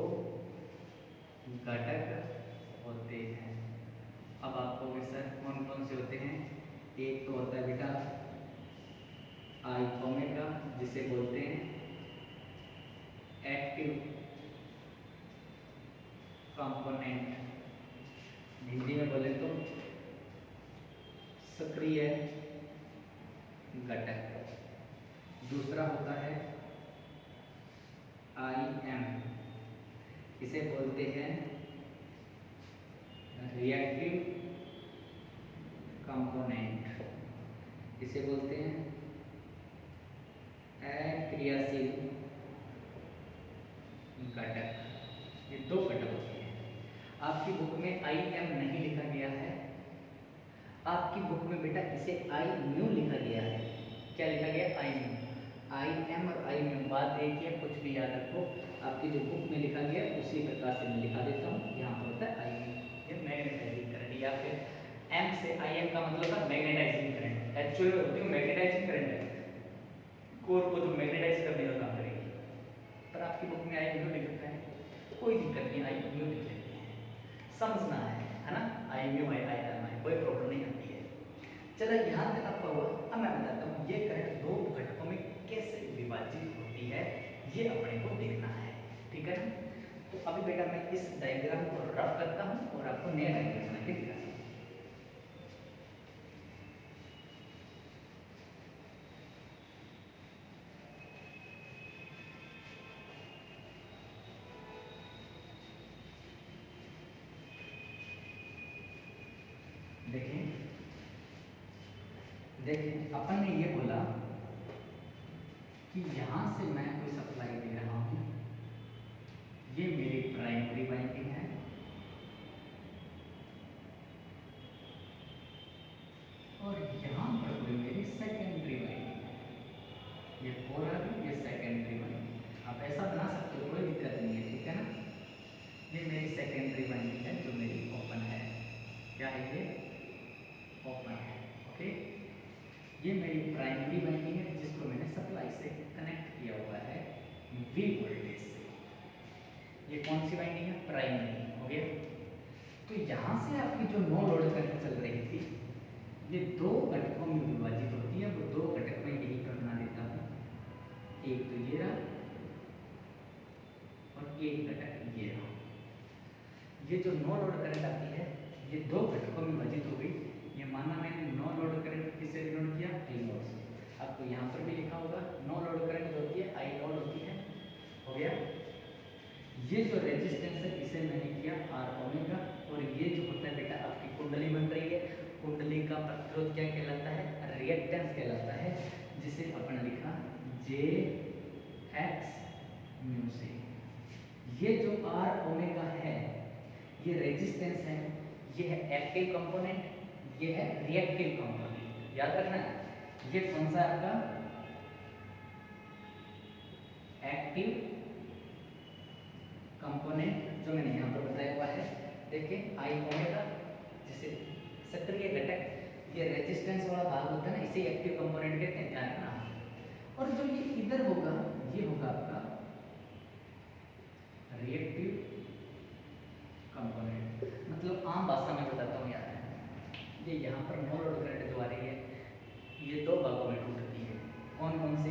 घटक होते हैं। अब आपको सर कौन कौन से होते हैं? एक तो होता है बेटा आई ओमेगा, जिसे बोलते हैं एक्टिव कंपोनेंट, हिंदी में बोले तो सक्रिय घटक। दूसरा होता है आई एम, इसे बोलते हैं रिएक्टिव कंपोनेंट, इसे बोलते हैं अक्रियाशील घटक। ये दो घटक होते हैं। आपकी बुक में आई एम नहीं लिखा गया है, आपकी बुक में बेटा इसे आई म्यू लिखा गया है। क्या लिखा गया? आई म्यू। आई एम और आई म्यू बात एक ही है, कुछ भी याद रखो। आपकी जो बुक में लिखा गया उसी प्रकार से मैं लिखा देता हूँ। यहाँ पर होता है आई म्यू, ये मैग्नेटाइजिंग करंट, या फिर एम से आई एम का मतलब है मैग्नेटाइजिंग करंट। एक्चुअली में होती है मैग्नेटाइजिंग करंट है, कोर को जो मैग्नेटाइज करने का काम करेगी। पर आपकी बुक में आई म्यू लिख रखा है, कोई दिक्कत नहीं, आई म्यू लिख लेते हैं, समझना है ना? आई म्यू आई आई एम आई, कोई प्रॉब्लम नहीं आती है। चलो यहाँ तक आपका हुआ। अब मैं बताता हूँ ये करंट दो घटकों में कैसे विभाजित होती है, ये अपने को देखना है, ठीक है ना? तो अभी बेटा मैं इस डायग्राम को रफ करता हूँ और आपको नया डायग्राम बना के दिखाता हूँ। देखें अपन ने ये बोला कि यहाँ से मैं कोई सप्लाई दे रहा हूँ, ये मेरी प्राइमरी वाइंडिंग है, और यहाँ पर कोई मेरी सेकेंडरी वाइंडिंग है। ये 4 आ गई, ये सेकेंडरी वाइंडिंग। आप ऐसा बना सकते हो एक प्राइमरी वाइंडिंग है जिसको मैंने सप्लाई से कनेक्ट किया हुआ है V वोल्टेज से। ये कौन सी वाइंडिंग है? प्राइमरी हो गया। तो यहाँ से आपकी जो नो लोड करंट चल रही थी ये दो घटकों में विभाजित होती है। वो दो घटक में यही बना देता हूँ, एक तो ये रहा और एक घटक ये रहा। ये जो नो लोड करंट आती है ये दो घटकों में विभाजित हो गई। ये माना मैंने नो लोड करंट किससे डिनोट किया? आई नोड से। आपको यहाँ पर भी लिखा होगा नो लोड करंट जो होती है आई नोड होती है। हो गया। ये जो रेजिस्टेंस है इसे मैंने किया आर ओमेगा, और ये जो होता है बेटा आपकी कुंडली बन रही है। कुंडली का प्रतिरोध क्या कहलाता है? रिएक्टेंस कहलाता है, जिसे अपन लिखा जे एक्स म्यू से। ये जो आर ओमेगा है ये रेजिस्टेंस है, ये है एक्टिव कंपोनेंट, ये है रिएक्टिव कंपोनेंट। याद रखना ये कौन सा आपका एक्टिव कंपोनेंट जो मैंने यहाँ पर बताया हुआ है। देखिए आई ओमेगा जिसे सक्रिय घटक, ये रेजिस्टेंस वाला भाग होता है ना, इसे एक्टिव कंपोनेंट कहते हैं, ध्यान रखना। और जो ये इधर होगा ये होगा आपका रिएक्टिव कंपोनेंट। मतलब आम भाषा में बताता हूँ यार, ये यहाँ पर नो लोड करंट जो आ रही है ये दो भागों में टूटती है। कौन कौन से?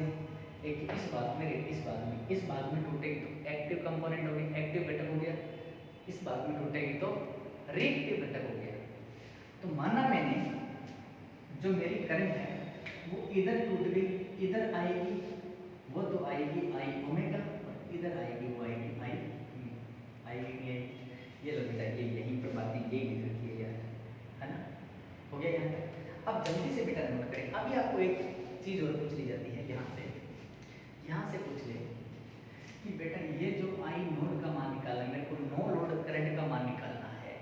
एक इस भाग में, एक इस भाग में। इस भाग में टूटेगी तो एक्टिव कंपोनेंट हो गया, एक्टिव घटक हो गया। इस भाग में टूटेगी तो रिएक्टिव घटक हो गया। तो माना मैंने जो मेरी करंट है वो इधर टूट गई, इधर आएगी वो तो आएगी आई ओमेगा, और इधर आएगी वो आएगी आई। ये लो बेटा, ये यहीं पर बातें यही लिख रखी है यार, है ना? हो गया यहाँ तक। अब जल्दी से बेटा नोट करें। अभी आपको एक चीज़ और पूछ ली जाती है, यहाँ से पूछ ले कि बेटा ये जो आई नोड का मान निकाला, मेरे को नो लोड करंट का मान निकालना है।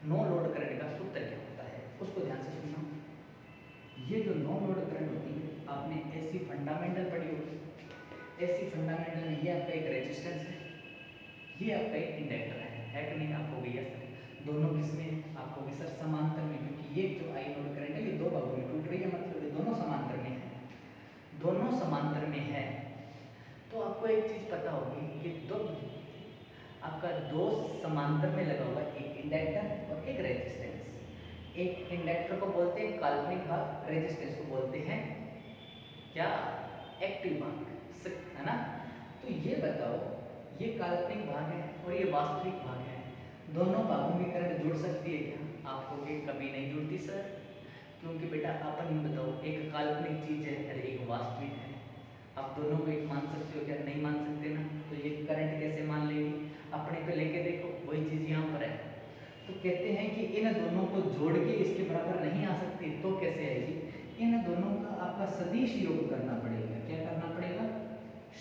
नो लोड करंट का सूत्र क्या होता है उसको ध्यान से सुनना। ये जो नो लोड करंट होती है आपने ऐसी फंडामेंटल पढ़ी होगी। ऐसी फंडामेंटल में ये आपका एक रेजिस्टेंस है, ये आपका एक इंडक्टर है कि नहीं? आपको भैया सर दोनों किसमें? आपको भी सर समांतर में, क्योंकि ये जो आई नोड करंट है ये दो भागों में टूट रही है, मतलब ये दोनों समांतर में है। दोनों समांतर में है तो आपको एक चीज पता होगी कि दो समांतर में लगा हुआ, एक इंडक्टर और एक रेजिस्टेंस। एक इंडक्टर को बोलते हैं काल्पनिक भाग, रेजिस्टेंस को बोलते हैं क्या? एक्टिव भाग, है ना? तो ये बताओ ये काल्पनिक भाग है और ये वास्तविक भाग है, दोनों भागों की करंट जुड़ सकती है क्या? आपको कि कभी नहीं जुड़ती सर, क्योंकि बेटा अपन ही बताओ एक काल्पनिक चीज है और एक वास्तविक है। आप दोनों को एक मान सकते हो क्या? नहीं मान सकते ना। तो ये करंट कैसे मान लेगी? अपने पे लेके देखो, वही चीज यहाँ पर है। तो कहते हैं कि इन दोनों को जोड़ के इसके बराबर नहीं आ सकती, तो कैसे आएगी? इन दोनों का आपका सदिश योग करना पड़ेगा। क्या करना पड़ेगा?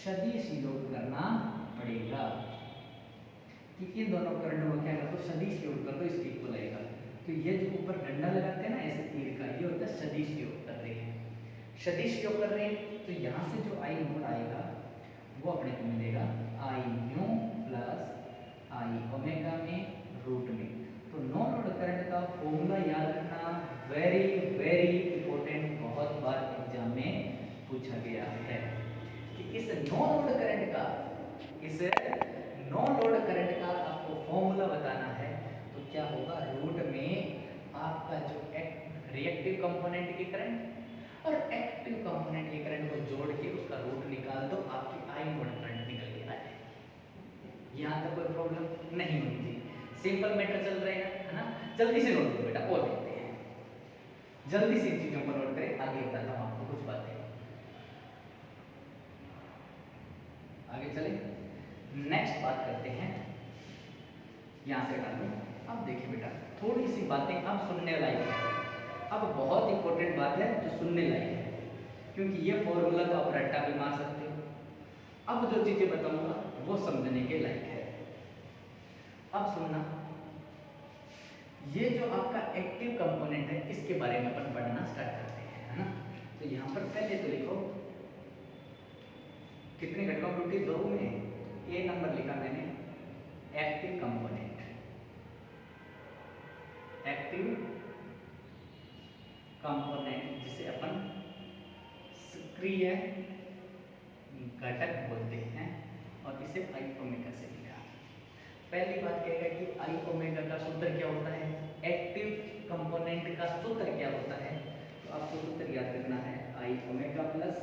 सदिश योग करना पड़ेगा कि इन दोनों करंटों का क्या कर दो? सदिश योग कर दो, इसके इक्वल आएगा। तो ये जो ऊपर डंडा लगाते हैं ना ऐसे तीर का, ये होता है सदिश योग कर रहे हैं। सदिश योग कर रहे हैं तो यहाँ से जो आई नोड आएगा वो अपने को मिलेगा I knew plus I omega में रूट में। तो नो लोड करंट का फॉर्मूला याद रखना, वेरी वेरी इंपॉर्टेंट, बहुत बार एग्जाम में पूछा गया है कि इस नो लोड करंट का आपको फॉर्मूला बताना है। तो क्या होगा? रूट में आपका जो रिएक्टिव कंपोनेंट की करंट और एक्टिव कंपोनेंट की करंट को जोड़ के उसका रूट निकाल दो, आपकी आई नोड करंट निकल के आ जाए। यहाँ तक कोई प्रॉब्लम नहीं होनी चाहिए। सिंपल मैटर चल रहे हैं, है ना? जल्दी से नोट करो बेटा, और देखते हैं जल्दी से चीजों को नोट करें। आगे बताता हूँ आपको कुछ बातें, आगे चले। नेक्स्ट बात करते हैं, यहाँ से हटा दो। अब देखिए बेटा थोड़ी सी बातें अब सुनने लायक है। अब बहुत इंपॉर्टेंट बात है जो सुनने लायक है, क्योंकि ये फॉर्मूला तो आप रट्टा भी मार सकते हो। अब जो चीजें बताऊंगा वो समझने के लायक है। अब सुनना, ये जो आपका एक्टिव कंपोनेंट है इसके बारे में अपन पढ़ना स्टार्ट करते हैं, है ना? तो यहाँ पर पहले तो लिखो कितने घटकों में टूटी? दो में। ए नंबर लिखा मैंने एक्टिव कंपोनेंट, एक्टिव कंपोनेंट जिसे अपन निष्क्रिय घटक बोलते हैं और इसे आई ओमेगा से लिखा। पहली बात कहेगा कि आई ओमेगा का सूत्र क्या होता है, एक्टिव कंपोनेंट का सूत्र क्या होता है। तो आपको सूत्र याद रखना है I omega plus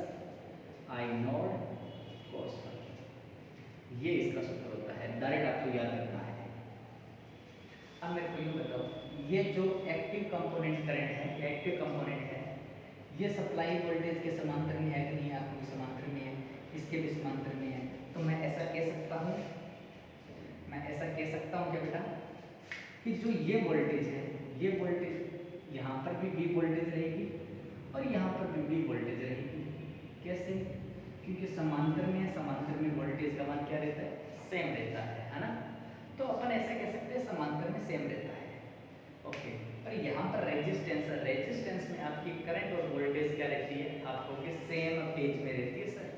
I nought cos phi, ये इसका सूत्र होता है, डायरेक्ट आपको याद रखना है। अब मेरे को यूँ बताओ, ये जो एक्टिव कंपोनेंट करंट है, एक्टिव कंपोनेंट है, ये सप्लाई वोल्टेज के समांतर में है कि नहीं, आपको भी समांतर में है, इसके भी समांतर में है। तो मैं ऐसा कह सकता हूँ, मैं ऐसा कह सकता हूँ क्या बेटा, कि जो ये वोल्टेज है, ये वोल्टेज यहाँ पर भी V वोल्टेज रहेगी और यहाँ पर भी V वोल्टेज रहेगी। कैसे? क्योंकि समांतर में है, समांतर में वोल्टेज का मान क्या रहता है, सेम रहता है ना। तो अपन ऐसा कह सकते हैं समांतर में सेम रहता है। ओके, और यहाँ पर रेजिस्टेंस, रेजिस्टेंस में आपकी करंट और वोल्टेज क्या रहती है, आपको कि सेम फेज में रहती है सर,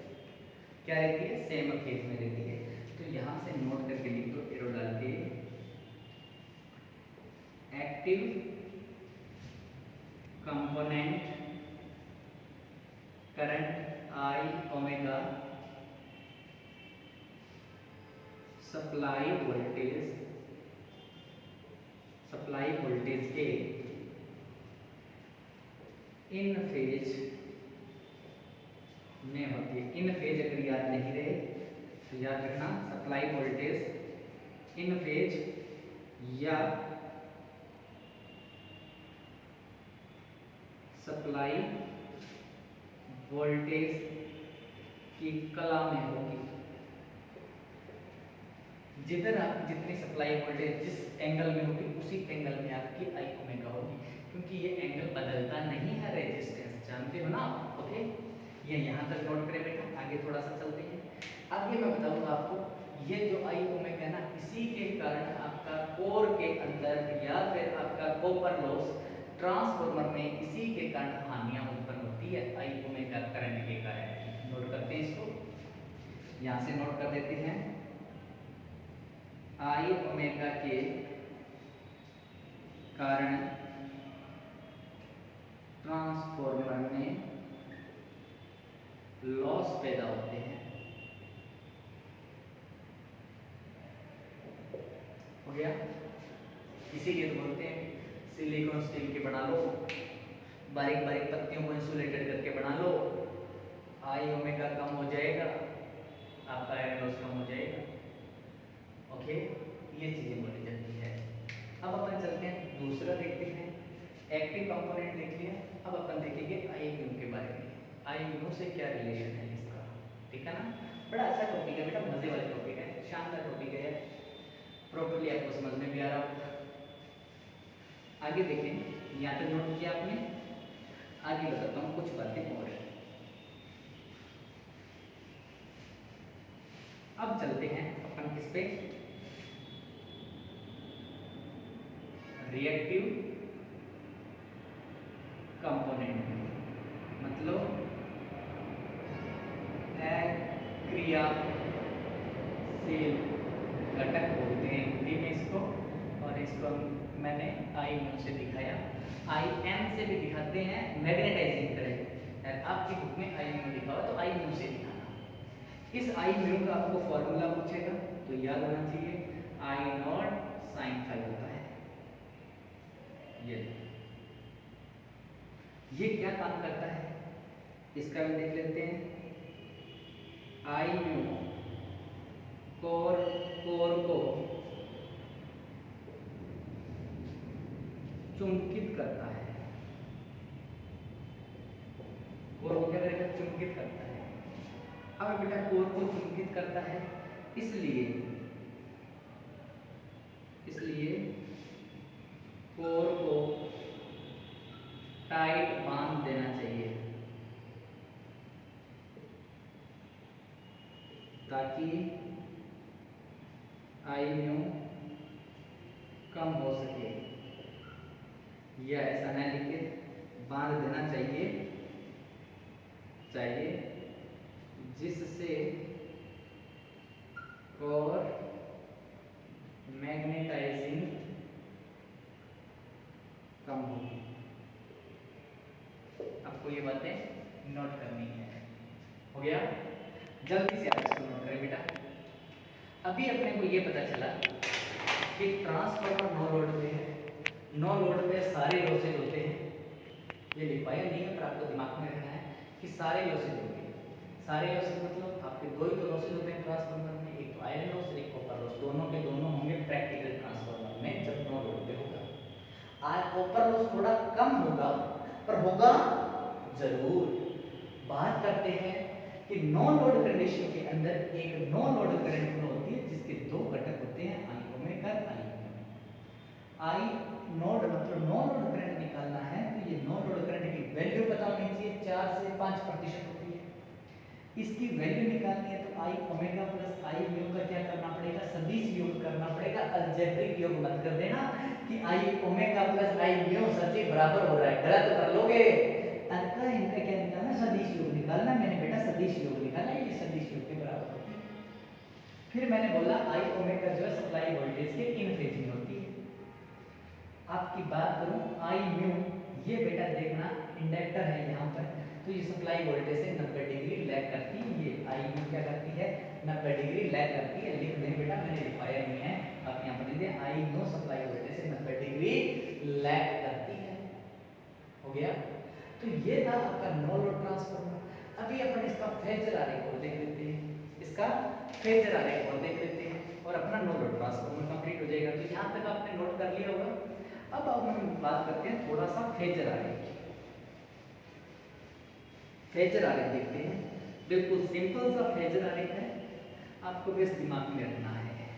क्या रहती है, सेम फेज में रहती है। तो यहाँ से नोट करके लिख दो, एरो डाल के, active component current I omega supply voltage के इन फेज में होती है। इन फेज अगर याद नहीं रहे तो याद रखना, सप्लाई वोल्टेज इन फेज या सप्लाई वोल्टेज की कला में होगी। जिधर आप जितनी सप्लाई वोल्टेज जिस एंगल में होगी उसी एंगल में आपकी आई ओमेगा होगी, क्योंकि ये एंगल बदलता नहीं है, रेजिस्टेंस जानते हो ना आप। ओके, ये यहाँ तक नोट करें बेटा, आगे थोड़ा सा चलते हैं। आगे मैं बताऊंगा आपको, ये जो आई ओमेगा है ना, इसी के कारण आपका कोर के अंदर या फिर आपका कॉपर लॉस ट्रांसफार्मर में इसी के कारण हानियां उत्पन्न होती है, आई ओमेगा करंट के कारण। नोट करते हैं इसको, यहाँ से नोट कर देते हैं, आई ओमेगा के कारण ट्रांसफार्मर में लॉस पैदा होते हैं। हो गया, इसीलिए तो बोलते हैं सिलिकॉन स्टील के बना लो, बारीक बारीक पत्तियों को इंसुलेटेड करके बना लो, आई ओमेगा कम हो जाएगा, आपका आयरन लॉस कम हो जाएगा। ओके, ये चीजें बोली जाती है। अब अपन चलते हैं दूसरा देखते हैं, एक्टिव कंपोनेंट देख लिया। अब अपन देखेंगे आई म्यू के बारे में, आई म्यू से क्या रिलेशन है इसका, ठीक है ना। बड़ा अच्छा टॉपिक है बेटा, मजे वाला टॉपिक है, शानदार टॉपिक है, प्रॉपर्ली आपको समझ में भी आ रहा होगा। आगे देखें, यहाँ तक नोट किया आपने, आगे बताता हूँ कुछ बातें और। अब चलते हैं अपन किस पे, रिएक्टिव कंपोनेंट, मतलब क्रियाशील घटक बोलते हैं हिंदी में इसको, और इसको मैंने आई म्यू से दिखाया, आई एम से भी दिखाते हैं, मैग्नेटाइजिंग करंट। आपकी बुक में आई म्यू लिखा हुआ तो आई म्यू से दिखाना। इस आई म्यू का आपको फॉर्मूला पूछेगा तो याद होना चाहिए, आई नॉट साइन फाई होता है। ये क्या काम करता है इसका भी देख लेते हैं। आई म्यू कोर को चुंबकित करता है, कोर को क्या करेगा, चुंबकित करता है। अब बेटा कोर को चुंबकित करता है, इसलिए कोर को टाइट बांध देना चाहिए ताकि आई म्यू कम हो सके, या ऐसा ना लिखे, बांध देना चाहिए जिससे कोर मैग्नेटाइजिंग कम होगी। आपको ये बातें नोट करनी है। हो गया। जल्दी से आप इसको नोट करें बेटा। अभी अपने को ये पता चला कि ट्रांसफार्मर नो लोड पे है, नो लोड पे सारे लॉसेज होते हैं। ये लिख पाया नहीं है पर आपको दिमाग में रखना है कि सारे लॉसेज होते हैं। सारे लॉसेज मतलब आपके दो ही तो लॉसेज होते हैं ट्रांसफार्मर में, एक तो आयरन लॉस और एक कॉपर लॉस। दोनों के दोनों होंगे प्रैक्टिकल ट्रांसफार्मर में जब नो लोड पे होगा। कॉपर लॉस थोड़ा कम होगा पर होगा जरूर। बात करते हैं कि नो लोड कंडीशन के अंदर एक नो लोड करंट फ्लो होती है जिसके दो घटक होते हैं, I omega I mu. I node मतलब नो लोड करंट निकालना है तो ये नो लोड करंट की वैल्यू पता होनी चाहिए, 4 से 5% होती है। इसकी वैल्यू निकालनी है तो आई ओमेगा प्लस आई म्यू का क्या करना पड़ेगा, सदिश योग करना पड़ेगा। अलजेब्रिक योग मत कर देना कि आई ओमेगा प्लस आई म्यू सच बराबर हो रहा है, गलत कर लोगे। अतः इनका क्या निकालना, सदिश योग निकालना। मैंने बेटा सदिश योग निकाला, ये सदिश योग के बराबर होती है। फिर मैंने बोला आई ओमेगा जो है सप्लाई वोल्टेज के इन फेज में होती है। आपकी बात करूं आई म्यू, ये बेटा देखना इंडक्टर है यहाँ पर, तो ये सप्लाई वोल्टेज से 90 डिग्री लैग करती है। ये आई म्यू क्या करती है, 90 डिग्री लैग करती है। लिख दें बेटा, मैंने लिखवाया नहीं है, आप यहाँ पर लिख दें आई म्यू सप्लाई वोल्टेज से 90 डिग्री लैग करती है। हो गया। तो ये था आपका नो लोड ट्रांसफार्मर। अभी अपन इसका फेजर आरेख और देख लेते हैं, इसका फेजर आरेख और देख लेते हैं और अपना नो लोड ट्रांसफार्मर कंप्लीट हो जाएगा। तो यहाँ तक आपने नोट कर लिया होगा। अब हम बात करते हैं थोड़ा सा फेजर आरेख। फेजर आरेख देखते हैं, बिल्कुल सिंपल सा फेजर आरेख है, आपको बस दिमाग में रखना है।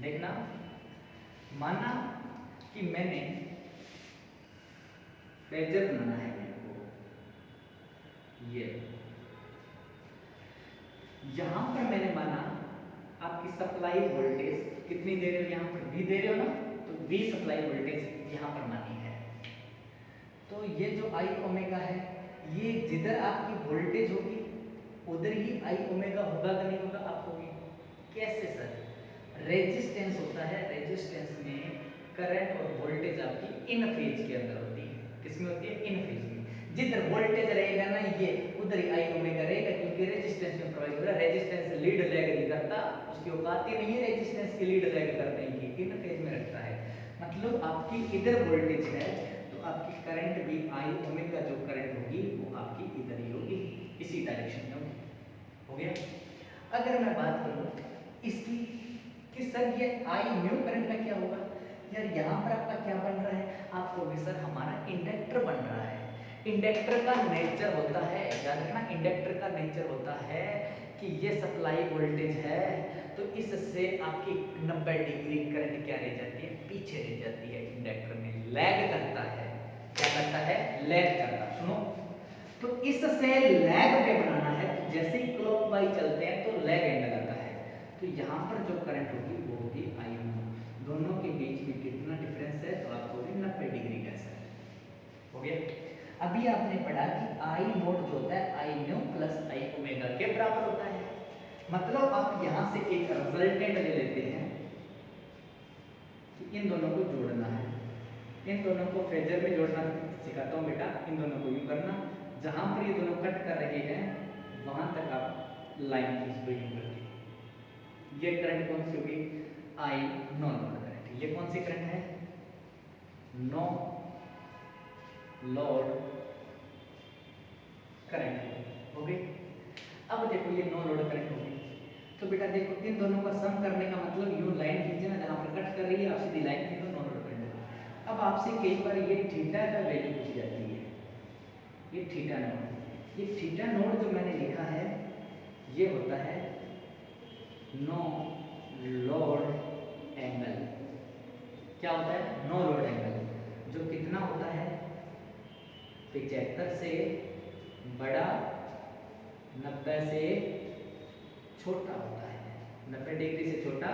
देखना, माना कि मैंने फेजर बनाना है मेरे को, ये यहां पर मैंने माना आपकी सप्लाई वोल्टेज कितनी दे रहे हो, यहां पर V दे रहे हो ना, तो V सप्लाई वोल्टेज यहां पर मानी है। तो ये जो आई ओमेगा है, ये जिधर आपकी वोल्टेज होगी उधर ही आई ओमेगा होगा कि नहीं होगा, आप होगी। कैसे सर, रेजिस्टेंस होता है, रेजिस्टेंस में करंट और वोल्टेज आपकी इन फेज के अंदर होती है। किसमें होती है, इन फेज में। जिधर वोल्टेज रहेगा ना ये, उधर ही आई ओमेगा रहेगा, क्योंकि रेजिस्टेंस में प्रवाहित हो रहा है। रेजिस्टेंस लीड लैग नहीं करता, उसकी औकात ही नहीं है रेजिस्टेंस की लीड लैग करने की, इन फेज में रखता है। मतलब आपकी इधर वोल्टेज है तो आपकी करंट भी आई ओमेगा जो करंट होगी वो आपकी इधर ही होगी, इसी डायरेक्शन में होगी। हो गया। अगर मैं बात करूं इसकी कि सर ये आई म्यू करंट का क्या होगा, यार यहाँ पर आपका क्या बन रहा है, आपको भी सर हमारा इंडक्टर बन रहा है। इंडक्टर का नेचर होता है, याद रखना, इंडक्टर का नेचर होता है कि ये सप्लाई वोल्टेज है तो इससे आपकी 90 डिग्री करंट क्या रह जाती है, पीछे रह जाती है। इंडक्टर में लैग करता है, क्या करता है, लैग करता। सुनो, तो इससे लैग पे बनाना है, जैसे ही क्लॉकवाइज चलते हैं तो लैग एंगल आता है। तो यहाँ पर जो करंट होगी वो होगी आई म्यू। दोनों के बीच में कितना डिफरेंस है, तो आपको भी 90 डिग्री का सर। हो गया। अभी आपने पढ़ा कि आई नोट जो होता है आई म्यू प्लस आई ओमेगा के बराबर होता है। मतलब आप यहाँ से एक रिजल्टेंट ले लेते हैं कि इन दोनों को जोड़ना है, इन दोनों को फेजर में जोड़ना सिखाता हूँ बेटा। इन दोनों को यूं करना, जहां पर ये दोनों कट कर रहे हैं वहां तक आप लाइन खींच दो यूं करके। ये करंट कौन सी होगी, आई नो लोड करंट। ये कौन सी करंट है, नो लोड करंट। हो गई। अब देखो ये नो लोड करंट हो गई, तो बेटा देखो इन दोनों का सम करने का मतलब यूं लाइन खींचना, जहां पर कट कर रही है आप सीधी लाइन खींचो, नो लोड करंट। अब आपसे कई बार ये थीटा का वैल्यू पूछी जाती है, ये थीटा नोड। ये थीटा नोड जो मैंने लिखा है ये होता है नो लोड एंगल। क्या होता है, नो लोड एंगल, जो कितना होता है 75 से बड़ा 90 से छोटा होता है। 90 डिग्री से छोटा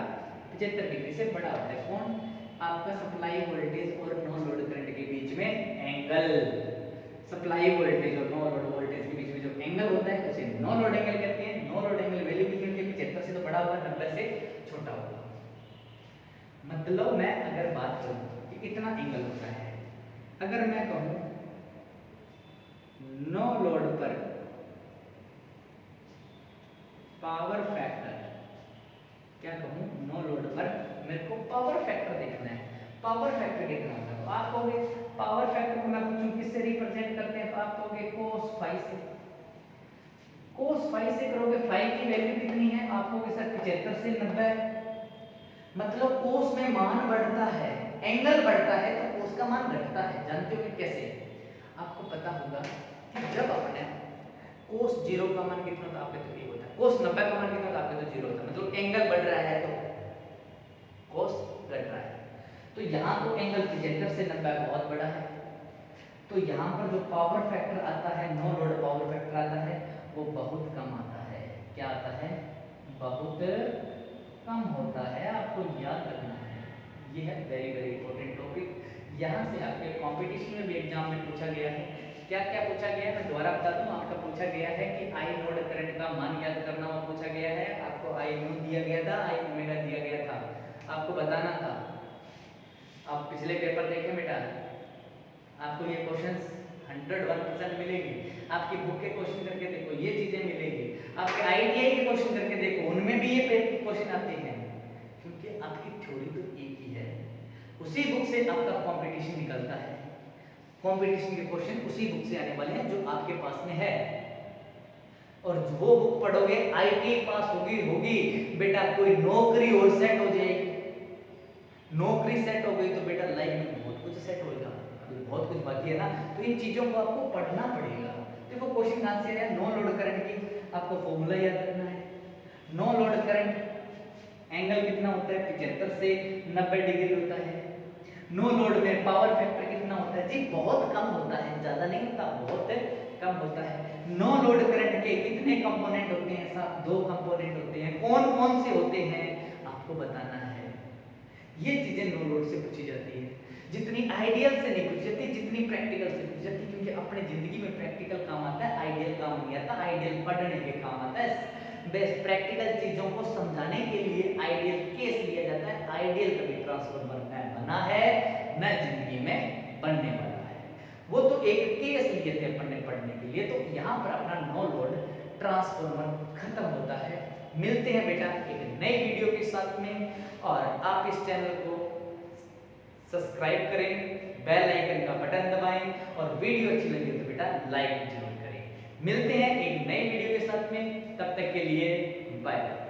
75 डिग्री से बड़ा होता है। कौन, आपका सप्लाई वोल्टेज और नो लोड करंट के बीच में एंगल। सप्लाई वोल्टेज और नो लोड वोल्टेज के बीच में जो एंगल होता है उसे नो लोड एंगल कहते हैं। नो लोड एंगल वैल्यू कितनी होती है, 75 से तो बड़ा होगा, 90 से छोटा होगा। मतलब मैं अगर बात करूं कि इतना एंगल होता है, अगर मैं कहूं नो लोड पर पावर फैक्टर, क्या कहूँ, नो लोड पर मेरे को पावर फैक्टर देखना है। पावर फैक्टर कितना होगा, तो आप कहोगे पावर फैक्टर को मैं पूछूं किससे रिप्रेजेंट करते हैं, तो आप कहोगे cos फाई से। cos फाई से करोगे, फाई की वैल्यू कितनी है, आप कहोगे सर 75 से 90। मतलब cos में मान बढ़ता है, एंगल बढ़ता है, तो cos का मान घटता है। जानते हो कि कैसे? आपको पता होगा कि जब अपने cos 0 का मान कितना होता है, आपके तो ये होता है, cos 90 का मान कितना होता है, आपके तो 0 होता है। मतलब एंगल बढ़ रहा है तो cos घट रहा है। तो यहाँ तो एंगल 75 से 90 बहुत बड़ा है, तो यहाँ पर जो पावर फैक्टर आता है, नो लोड पावर फैक्टर आता है, वो बहुत कम आता है। क्या आता है? बहुत कम होता है। आपको याद रखना है, ये है वेरी वेरी इंपॉर्टेंट टॉपिक। यहाँ से आपके कंपटीशन में भी एग्जाम में पूछा गया है। क्या क्या पूछा गया है मैं दोबारा बता दूं, आपका पूछा गया है कि आई नोड करंट का मान याद करना, वो पूछा गया है। आपको आई नो दिया गया था, आई ओमेगा दिया गया था, आपको बताना था। आप पिछले पेपर देखें बेटा, आपको ये क्वेश्चंस 101% मिलेगी। आपकी बुक के क्वेश्चन करके देखो, ये चीजें मिलेगी। आपके आईटीआई के क्वेश्चन करके देखो, उनमें भी ये क्वेश्चन आते हैं, क्योंकि आपकी थ्योरी तो एक ही है। उसी बुक से आपका कंपटीशन निकलता है। कंपटीशन के क्वेश्चन उसी बुक से आने वाले हैं जो आपके पास में है। और जो बुक पढ़ोगे आईटीआई पास होगी बेटा, कोई नौकरी और सेट हो जाएगी। नौकरी सेट हो गई तो बेटा लाइफ में बहुत कुछ सेट होगा। अभी बहुत कुछ बाकी है ना, तो इन चीजों को आपको पढ़ना पड़ेगा। देखो क्वेश्चन कहां से है, नो लोड करंट की आपको फॉर्मूला याद रखना है। नो लोड करंट एंगल कितना होता है, 75 से 90 डिग्री होता है। नो लोड में पावर फैक्टर कितना होता है, जी बहुत कम होता है, ज्यादा नहीं होता, बहुत कम होता है। नो लोड करंट के कितने कंपोनेंट होते हैं साहब, 2 कंपोनेंट होते हैं। कौन कौन से होते हैं आपको बताना है। ये चीजें नो लोड से पूछी जाती है, जितनी आइडियल से नहीं पूछी जाती, जितनी प्रैक्टिकल से पूछी जाती, क्योंकि अपने जिंदगी में प्रैक्टिकल काम आता है, आइडियल काम नहीं आता। आइडियल पढ़ने के काम आता है, बेस्ट प्रैक्टिकल चीजों को समझाने के लिए आइडियल केस लिया जाता है। आइडियल कभी ट्रांसफॉर्मर में बना है न जिंदगी में बनने वाला है, वो तो एक केस लिए थे अपन ने पढ़ने के लिए। तो यहाँ पर अपना नो लोड ट्रांसफॉर्मर खत्म होता है। मिलते हैं बेटा एक नई वीडियो के साथ में, और आप इस चैनल को सब्सक्राइब करें, बेल आइकन का बटन दबाएं, और वीडियो अच्छी लगी तो बेटा लाइक जरूर करें। मिलते हैं एक नई वीडियो के साथ में, तब तक के लिए बाय बाय।